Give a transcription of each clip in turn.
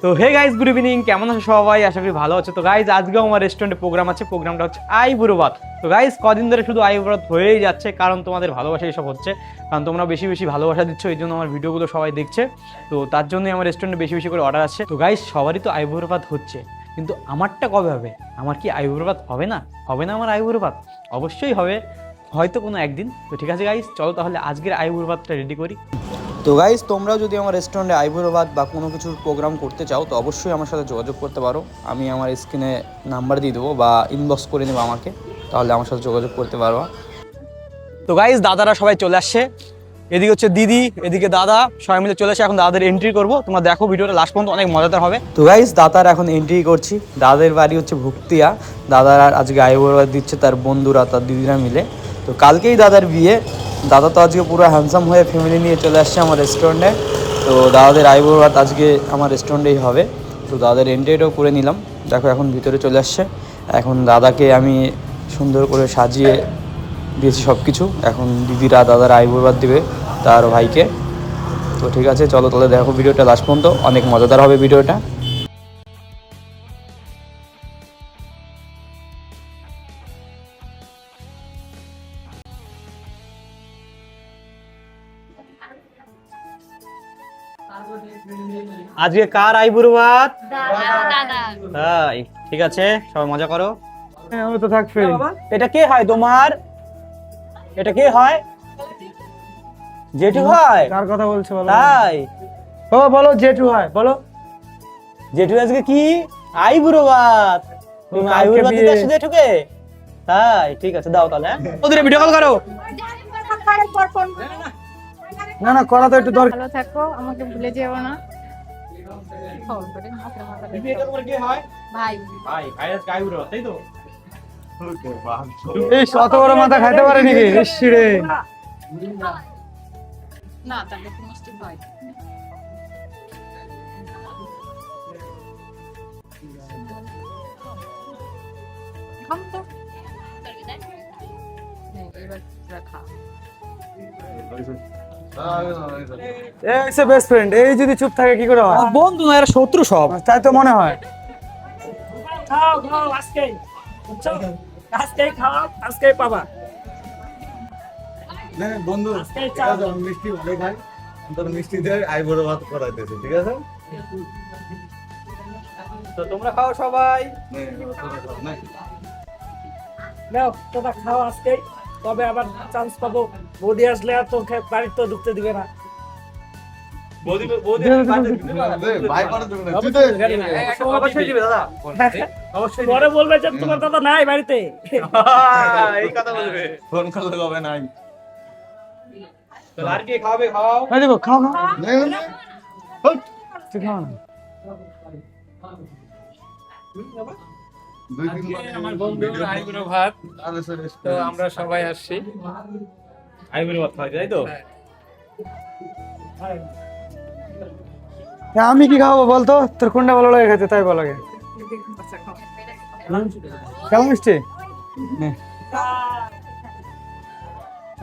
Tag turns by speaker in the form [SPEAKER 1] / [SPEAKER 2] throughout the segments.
[SPEAKER 1] তো hey guys, good evening. কেমন আছো সবাই? আশা করি ভালো আছো। তো গাইজ, আজকেও আমার রেস্টুরেন্টে প্রোগ্রাম আছে। প্রোগ্রামটা হচ্ছে আইবুড়ো ভাত। তো গাইজ, কদিন ধরে শুধু আইবুড়ো ভাত হয়েই যাচ্ছে, কারণ তোমাদের ভালোবাসা এইসব হচ্ছে। কারণ তোমরা বেশি বেশি ভালোবাসা দিচ্ছ, এই জন্য আমার ভিডিওগুলো সবাই দেখছে। তো তার জন্যই আমার রেস্টুরেন্টে বেশি বেশি করে অর্ডার আসছে। তো গাইজ, সবারই তো আইবুড়ো ভাত হচ্ছে, কিন্তু আমারটা কবে হবে? আমার কি আইবুড়ো ভাত হবে না? হবে না আমার আইবুড়ো ভাত? অবশ্যই হবে, হয়তো কোনো একদিন। তো ঠিক আছে গাইজ, চলো তাহলে আজকের আইবুড়ো ভাতটা রেডি করি।
[SPEAKER 2] তো গাইস, তোমরাও যদি আমার রেস্টুরেন্টে আইবুড়ো ভাত বা কোনো কিছুর প্রোগ্রাম করতে চাও তো অবশ্যই আমার সাথে যোগাযোগ করতে পারো। আমি আমার স্ক্রিনে নাম্বার দিয়ে দেবো বা ইনবক্স করে নেবো আমাকে, তাহলে আমার সাথে যোগাযোগ করতে পারো।
[SPEAKER 1] তো গাইজ, দাদারা সবাই চলে আসছে। এদিকে হচ্ছে দিদি, এদিকে দাদা, সবাই মিলে চলে আসে। এখন দাদাদের এন্ট্রি করবো। তোমরা দেখো ভিডিওটা লাস্ট পর্যন্ত, অনেক মজাদার হবে।
[SPEAKER 2] তো গাইস, দাদার এখন এন্ট্রি করছি। দাদার বাড়ি হচ্ছে ভুক্তিয়া। দাদার আর আজকে আইবুড়ো ভাত দিচ্ছে তার বন্ধুরা, তার দিদিরা মিলে। তো কালকেই দাদার বিয়ে। দাদা তো আজকে পুরো হ্যান্ডসাম হয়ে ফ্যামিলি নিয়ে চলে আসছে আমার রেস্টুরেন্টে। তো দাদাদের আইবুড়ো ভাত আজকে আমার রেস্টুরেন্টেই হবে। তো দাদার এন্ট্রিটাও করে নিলাম। দেখো এখন ভিতরে চলে আসছে। এখন দাদাকে আমি সুন্দর করে সাজিয়ে দিয়েছি সব কিছু। এখন দিদিরা দাদার আইবুড়ো ভাত দিবে তার ভাইকে। তো ঠিক আছে, চলো তাহলে দেখো ভিডিওটা লাস্ট পর্যন্ত, অনেক মজাদার হবে ভিডিওটা।
[SPEAKER 1] আজকে কার আইবুড়ো ভাত?
[SPEAKER 3] দাদা।
[SPEAKER 1] তাই, ঠিক আছে, সবাই মজা করো।
[SPEAKER 4] আমি তো থাকবে।
[SPEAKER 1] এটা কে হয় তোমার? এটা কে হয়? জেঠু হয়?
[SPEAKER 4] কার কথা বলছো বলো?
[SPEAKER 1] তাই,
[SPEAKER 4] ও বলো, জেঠু হয় বলো।
[SPEAKER 1] জেঠু আজকে কি আইবুড়ো ভাত? তুমি
[SPEAKER 4] কালকে
[SPEAKER 1] আইবুড়ো ভাত দিতে
[SPEAKER 4] বিয়ে।
[SPEAKER 1] আসছো জেঠুকে? তাই, ঠিক আছে, দাও তাহলে। ওদের ভিডিও কল করো।
[SPEAKER 4] না না, করা তো একটু দরকার।
[SPEAKER 3] ভালো থাকো, আমাকে ভুলে যেও না। খবর করে মাথায় মাথা
[SPEAKER 1] দিদি, এটা তোমার কে হয়?
[SPEAKER 3] ভাই।
[SPEAKER 1] ভাই, ভাই আজকে আইবুড়ো ভাত, তাই তো?
[SPEAKER 4] এই অত বড় মাথা খাইতে পারে নাকি? ইসি রে।
[SPEAKER 3] না, তাহলে তো মিষ্টি হয়। খাম তো। হ্যাঁ, এবার রাখা।
[SPEAKER 4] এই বেস্ট ফ্রেন্ড, এই যদি চুপ থাকে কি করে হয়?
[SPEAKER 1] বন্ধু না, এরা শত্রু সব।
[SPEAKER 4] তাই তো মনে হয়।
[SPEAKER 5] খাও খাও আজকেই, বুঝছো? আজকেই খাও, আজকেই পাবা।
[SPEAKER 6] বন্ধু
[SPEAKER 5] আজকেই চাও।
[SPEAKER 6] মিষ্টি ভালো খাই, তোর মিষ্টি দিয়ে আইবুড়ো ভাত করাইতেছে, ঠিক আছে?
[SPEAKER 1] তো তোমরা খাও সবাই।
[SPEAKER 5] নাও তোমরা খাও আজকেই, তবে আবার চান্স পাবো। বৌদি আসলে আর তোকে বাড়িতে তো ঢুকতে দিবে না।
[SPEAKER 6] ভাই পারে তুমি না, তুই দে।
[SPEAKER 1] অবশ্যই দিবে দাদা, অবশ্যই
[SPEAKER 5] পরে বলবে যে তোমার দাদা নাই বাড়িতে।
[SPEAKER 1] এই কথা বলবে।
[SPEAKER 6] ফোন করলে হবে নাই।
[SPEAKER 1] তো আর কে খাবে? খাও।
[SPEAKER 4] এই দেখো, খাও খাও।
[SPEAKER 6] নে, নে।
[SPEAKER 4] তুই খাও না।
[SPEAKER 6] দুই দিন পরে
[SPEAKER 7] আমার বন্ধু আইবুড়ো ভাত, তো আমরা সবাই আসছি।
[SPEAKER 1] আইবুড়ো ভাত খাওয়া, তাই তো?
[SPEAKER 4] আমি কি খাবো বলতো? তোর কোনটা ভালো লাগে খেতে, তাই বল আগে। কালা মিষ্টি নে।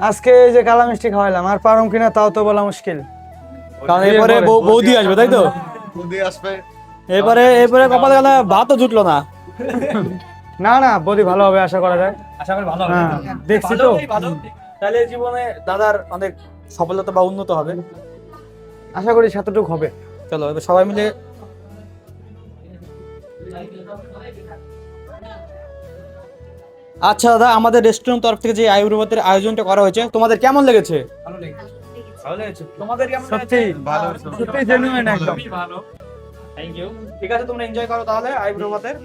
[SPEAKER 4] আজকে এই যে কালা মিষ্টি খাওয়াইলাম, আর পারুম কিনা তাও তো বলা মুশকিল।
[SPEAKER 1] কারণ এরপরে বৌদি আসবে, তাই তো?
[SPEAKER 6] বৌদি আসবে।
[SPEAKER 1] এরপরে কপালে গেলে ভাতও জুটলো না।
[SPEAKER 4] না না, বদি ভালো হবে আশা করা যায়।
[SPEAKER 1] আশা করি ভালো হবে।
[SPEAKER 4] হ্যাঁ, দেখছি তো।
[SPEAKER 1] তাহলে জীবনে দাদার অনেক সফলতা বা উন্নত হবে।
[SPEAKER 4] আশা করি সাতটুক হবে।
[SPEAKER 1] চলো এবার সবাই মিলে। আচ্ছা দাদা, আমাদের রেস্টুরেন্ট তরফ থেকে যে আইবুড়ো ভাতের আয়োজনটা করা হয়েছে, তোমাদের কেমন লেগেছে? ভালো লেগেছে। তোমাদের কেমন লেগেছে?
[SPEAKER 4] সত্যি সত্যি জেনুইন একদম।
[SPEAKER 1] Thank you. ঠিক আছে, তোমরা এনজয় করো তাহলে আইবুড়ো ভাতের।